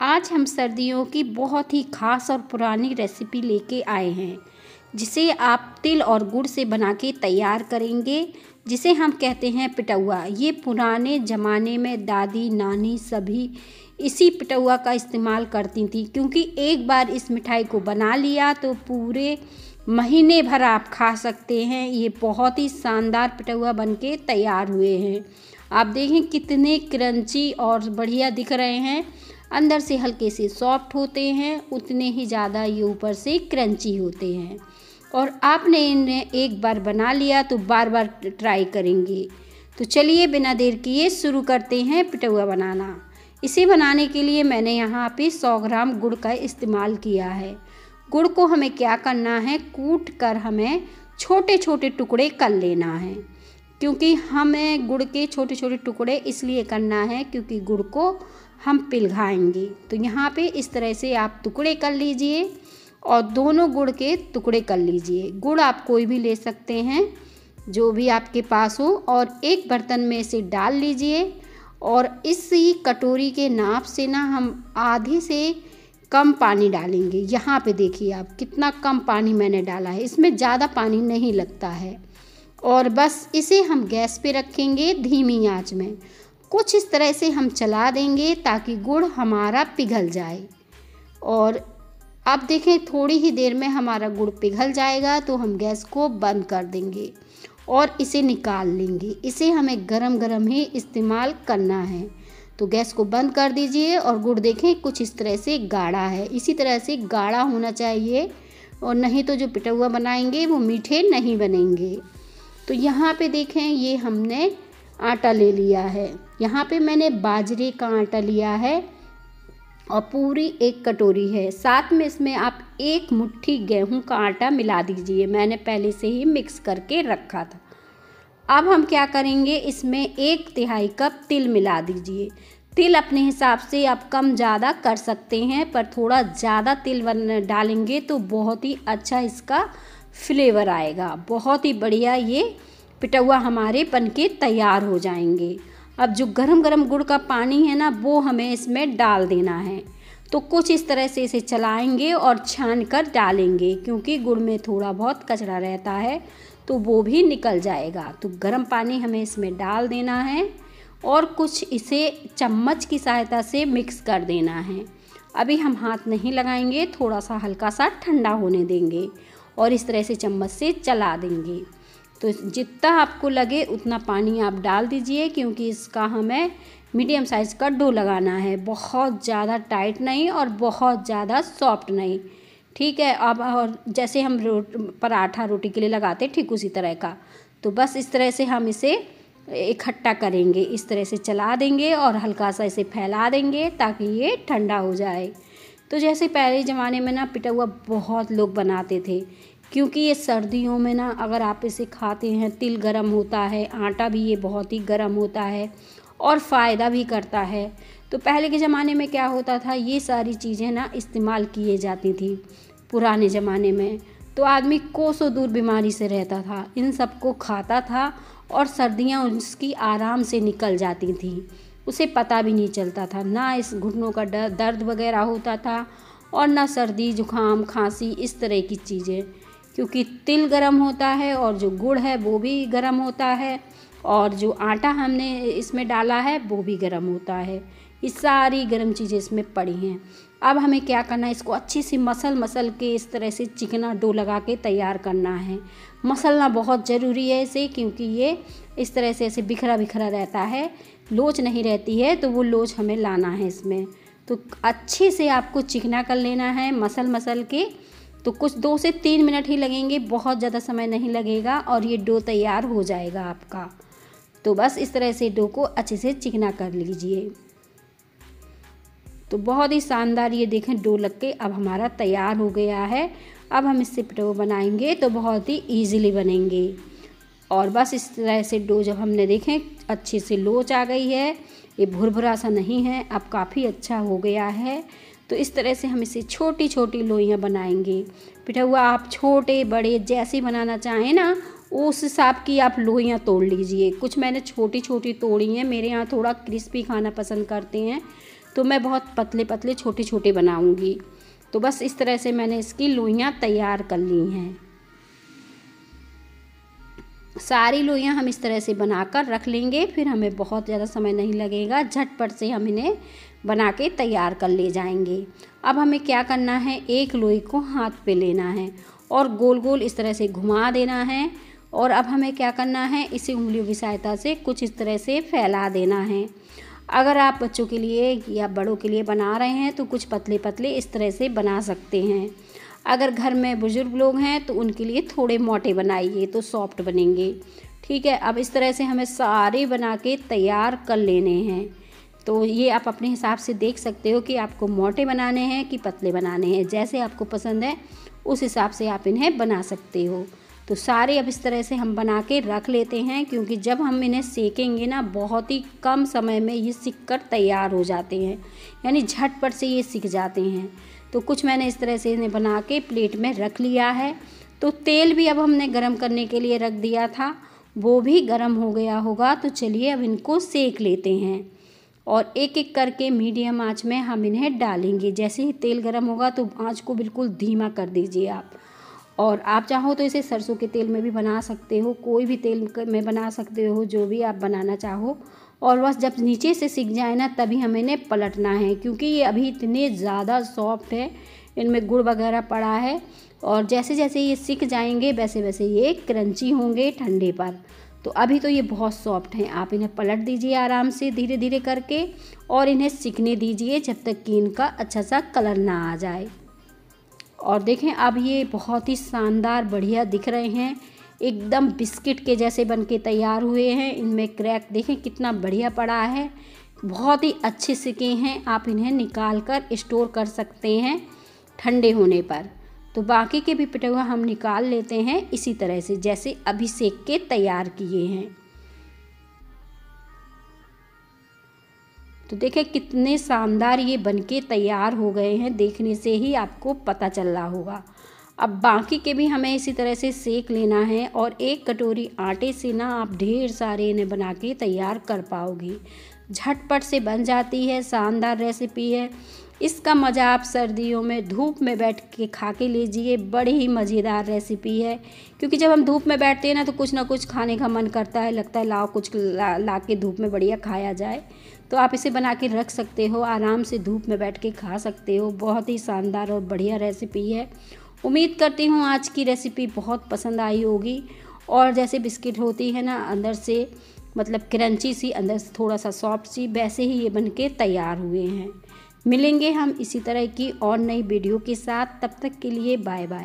आज हम सर्दियों की बहुत ही ख़ास और पुरानी रेसिपी लेके आए हैं, जिसे आप तिल और गुड़ से बना के तैयार करेंगे, जिसे हम कहते हैं पिटौआ। ये पुराने ज़माने में दादी नानी सभी इसी पिटौआ का इस्तेमाल करती थी, क्योंकि एक बार इस मिठाई को बना लिया तो पूरे महीने भर आप खा सकते हैं। ये बहुत ही शानदार पिटौआ बनके तैयार हुए हैं। आप देखें कितने क्रंची और बढ़िया दिख रहे हैं। अंदर से हल्के से सॉफ्ट होते हैं, उतने ही ज़्यादा ये ऊपर से क्रंची होते हैं। और आपने इन्हें एक बार बना लिया तो बार बार ट्राई करेंगे। तो चलिए बिना देर किए शुरू करते हैं पिटौआ बनाना। इसे बनाने के लिए मैंने यहाँ पे 100 ग्राम गुड़ का इस्तेमाल किया है। गुड़ को हमें क्या करना है, कूट कर हमें छोटे छोटे टुकड़े कर लेना है। क्योंकि हमें गुड़ के छोटे छोटे टुकड़े इसलिए करना है क्योंकि गुड़ को हम पिघलाएंगे। तो यहाँ पे इस तरह से आप टुकड़े कर लीजिए और दोनों गुड़ के टुकड़े कर लीजिए। गुड़ आप कोई भी ले सकते हैं जो भी आपके पास हो, और एक बर्तन में इसे डाल लीजिए। और इसी कटोरी के नाप से ना हम आधे से कम पानी डालेंगे। यहाँ पे देखिए आप कितना कम पानी मैंने डाला है, इसमें ज़्यादा पानी नहीं लगता है। और बस इसे हम गैस पे रखेंगे धीमी आंच में। कुछ इस तरह से हम चला देंगे ताकि गुड़ हमारा पिघल जाए। और अब देखें थोड़ी ही देर में हमारा गुड़ पिघल जाएगा तो हम गैस को बंद कर देंगे और इसे निकाल लेंगे। इसे हमें गरम गरम ही इस्तेमाल करना है। तो गैस को बंद कर दीजिए और गुड़ देखें कुछ इस तरह से गाढ़ा है। इसी तरह से गाढ़ा होना चाहिए, और नहीं तो जो पिटौआ बनाएंगे वो मीठे नहीं बनेंगे। तो यहाँ पे देखें ये हमने आटा ले लिया है। यहाँ पे मैंने बाजरे का आटा लिया है और पूरी 1 कटोरी है। साथ में इसमें आप 1 मुट्ठी गेहूं का आटा मिला दीजिए। मैंने पहले से ही मिक्स करके रखा था। अब हम क्या करेंगे, इसमें 1/3 कप तिल मिला दीजिए। तिल अपने हिसाब से आप कम ज़्यादा कर सकते हैं, पर थोड़ा ज़्यादा तिल डालेंगे तो बहुत ही अच्छा इसका फ्लेवर आएगा। बहुत ही बढ़िया ये पिटौआ हमारे बनके तैयार हो जाएंगे। अब जो गरम गरम गुड़ का पानी है ना, वो हमें इसमें डाल देना है। तो कुछ इस तरह से इसे चलाएंगे और छान कर डालेंगे, क्योंकि गुड़ में थोड़ा बहुत कचरा रहता है तो वो भी निकल जाएगा। तो गरम पानी हमें इसमें डाल देना है और कुछ इसे चम्मच की सहायता से मिक्स कर देना है। अभी हम हाथ नहीं लगाएंगे, थोड़ा सा हल्का सा ठंडा होने देंगे और इस तरह से चम्मच से चला देंगे। तो जितना आपको लगे उतना पानी आप डाल दीजिए, क्योंकि इसका हमें मीडियम साइज़ का डो लगाना है। बहुत ज़्यादा टाइट नहीं और बहुत ज़्यादा सॉफ्ट नहीं, ठीक है। अब और जैसे हम पराठा रोटी के लिए लगाते ठीक उसी तरह का। तो बस इस तरह से हम इसे इकट्ठा करेंगे, इस तरह से चला देंगे और हल्का सा इसे फैला देंगे ताकि ये ठंडा हो जाए। तो जैसे पहले ज़माने में ना पिटौआ बहुत लोग बनाते थे, क्योंकि ये सर्दियों में ना अगर आप इसे खाते हैं, तिल गरम होता है, आटा भी ये बहुत ही गरम होता है और फ़ायदा भी करता है। तो पहले के ज़माने में क्या होता था, ये सारी चीज़ें ना इस्तेमाल किए जाती थी पुराने ज़माने में। तो आदमी कोसों दूर बीमारी से रहता था, इन सबको खाता था और सर्दियाँ उसकी आराम से निकल जाती थी। उसे पता भी नहीं चलता था, ना इस घुटनों का दर्द वगैरह होता था और ना सर्दी जुकाम खांसी इस तरह की चीज़ें, क्योंकि तिल गरम होता है और जो गुड़ है वो भी गरम होता है और जो आटा हमने इसमें डाला है वो भी गरम होता है। ये सारी गरम चीज़ें इसमें पड़ी हैं। अब हमें क्या करना है, इसको अच्छे से मसल के इस तरह से चिकना डो लगा के तैयार करना है। मसलना बहुत ज़रूरी है इसे, क्योंकि ये इस तरह से ऐसे बिखरा बिखरा रहता है, लोच नहीं रहती है, तो वो लोच हमें लाना है इसमें। तो अच्छे से आपको चिकना कर लेना है मसल के। तो कुछ 2 से 3 मिनट ही लगेंगे, बहुत ज़्यादा समय नहीं लगेगा और ये डो तैयार हो जाएगा आपका। तो बस इस तरह से डो को अच्छे से चिकना कर लीजिए। तो बहुत ही शानदार ये देखें डो लग के अब हमारा तैयार हो गया है। अब हम इससे पिटौआ बनाएंगे तो बहुत ही ईज़िली बनेंगे। और बस इस तरह से डो जब हमने देखें अच्छे से लोच आ गई है, ये भुरभुरा सा नहीं है, अब काफ़ी अच्छा हो गया है। तो इस तरह से हम इसे छोटी छोटी लोइयाँ बनाएंगे। पिटौआ आप छोटे बड़े जैसे बनाना चाहें ना, उस हिसाब की आप लोइयाँ तोड़ लीजिए। कुछ मैंने छोटी छोटी तोड़ी हैं, मेरे यहाँ थोड़ा क्रिस्पी खाना पसंद करते हैं तो मैं बहुत पतले पतले छोटे छोटे बनाऊंगी। तो बस इस तरह से मैंने इसकी लोइयाँ तैयार कर ली हैं। सारी लोइयाँ हम इस तरह से बनाकर रख लेंगे, फिर हमें बहुत ज़्यादा समय नहीं लगेगा, झटपट से हम इन्हें बना के तैयार कर ले जाएंगे। अब हमें क्या करना है, एक लोई को हाथ पे लेना है और गोल गोल इस तरह से घुमा देना है। और अब हमें क्या करना है, इसे उंगलियों की सहायता से कुछ इस तरह से फैला देना है। अगर आप बच्चों के लिए या बड़ों के लिए बना रहे हैं तो कुछ पतले पतले इस तरह से बना सकते हैं। अगर घर में बुजुर्ग लोग हैं तो उनके लिए थोड़े मोटे बनाइए तो सॉफ्ट बनेंगे। ठीक है, अब इस तरह से हमें सारे बना के तैयार कर लेने हैं। तो ये आप अपने हिसाब से देख सकते हो कि आपको मोटे बनाने हैं कि पतले बनाने हैं, जैसे आपको पसंद है उस हिसाब से आप इन्हें बना सकते हो। तो सारे अब इस तरह से हम बना के रख लेते हैं, क्योंकि जब हम इन्हें सेकेंगे ना बहुत ही कम समय में ये सिक कर तैयार हो जाते हैं, यानी झटपट से ये सिक जाते हैं। तो कुछ मैंने इस तरह से इन्हें बना के प्लेट में रख लिया है। तो तेल भी अब हमने गरम करने के लिए रख दिया था, वो भी गरम हो गया होगा। तो चलिए अब इनको सेक लेते हैं और एक एक करके मीडियम आंच में हम इन्हें डालेंगे। जैसे ही तेल गरम होगा तो आंच को बिल्कुल धीमा कर दीजिए आप। और आप चाहो तो इसे सरसों के तेल में भी बना सकते हो, कोई भी तेल में बना सकते हो, जो भी आप बनाना चाहो। और बस जब नीचे से सिक जाए ना तभी हमें इन्हें पलटना है, क्योंकि ये अभी इतने ज़्यादा सॉफ्ट है, इनमें गुड़ वगैरह पड़ा है। और जैसे जैसे ये सिक जाएंगे वैसे वैसे ये क्रंची होंगे ठंडे पर। तो अभी तो ये बहुत सॉफ्ट हैं। आप इन्हें पलट दीजिए आराम से धीरे धीरे करके और इन्हें सिकने दीजिए जब तक कि इनका अच्छा सा कलर ना आ जाए। और देखें अब ये बहुत ही शानदार बढ़िया दिख रहे हैं, एकदम बिस्किट के जैसे बनके तैयार हुए हैं। इनमें क्रैक देखें कितना बढ़िया पड़ा है, बहुत ही अच्छे सिके हैं। आप इन्हें निकाल कर स्टोर कर सकते हैं ठंडे होने पर। तो बाकी के भी पिटौआ हम निकाल लेते हैं इसी तरह से जैसे अभी सेक के तैयार किए हैं। तो देखें कितने शानदार ये बनके तैयार हो गए हैं, देखने से ही आपको पता चल रहा होगा। अब बाकी के भी हमें इसी तरह से सेक लेना है और एक कटोरी आटे से ना आप ढेर सारे इन्हें बना के तैयार कर पाओगी। झटपट से बन जाती है, शानदार रेसिपी है। इसका मज़ा आप सर्दियों में धूप में बैठ के खा के लीजिए, बड़ी ही मज़ेदार रेसिपी है। क्योंकि जब हम धूप में बैठते हैं ना तो कुछ ना कुछ खाने का मन करता है, लगता है लाओ कुछ ला के धूप में बढ़िया खाया जाए। तो आप इसे बना के रख सकते हो, आराम से धूप में बैठ के खा सकते हो। बहुत ही शानदार और बढ़िया रेसिपी है। उम्मीद करती हूँ आज की रेसिपी बहुत पसंद आई होगी। और जैसे बिस्किट होती है ना अंदर से मतलब क्रंची सी, अंदर से थोड़ा सा सॉफ्ट सी, वैसे ही ये बनके तैयार हुए हैं। मिलेंगे हम इसी तरह की और नई वीडियो के साथ, तब तक के लिए बाय बाय।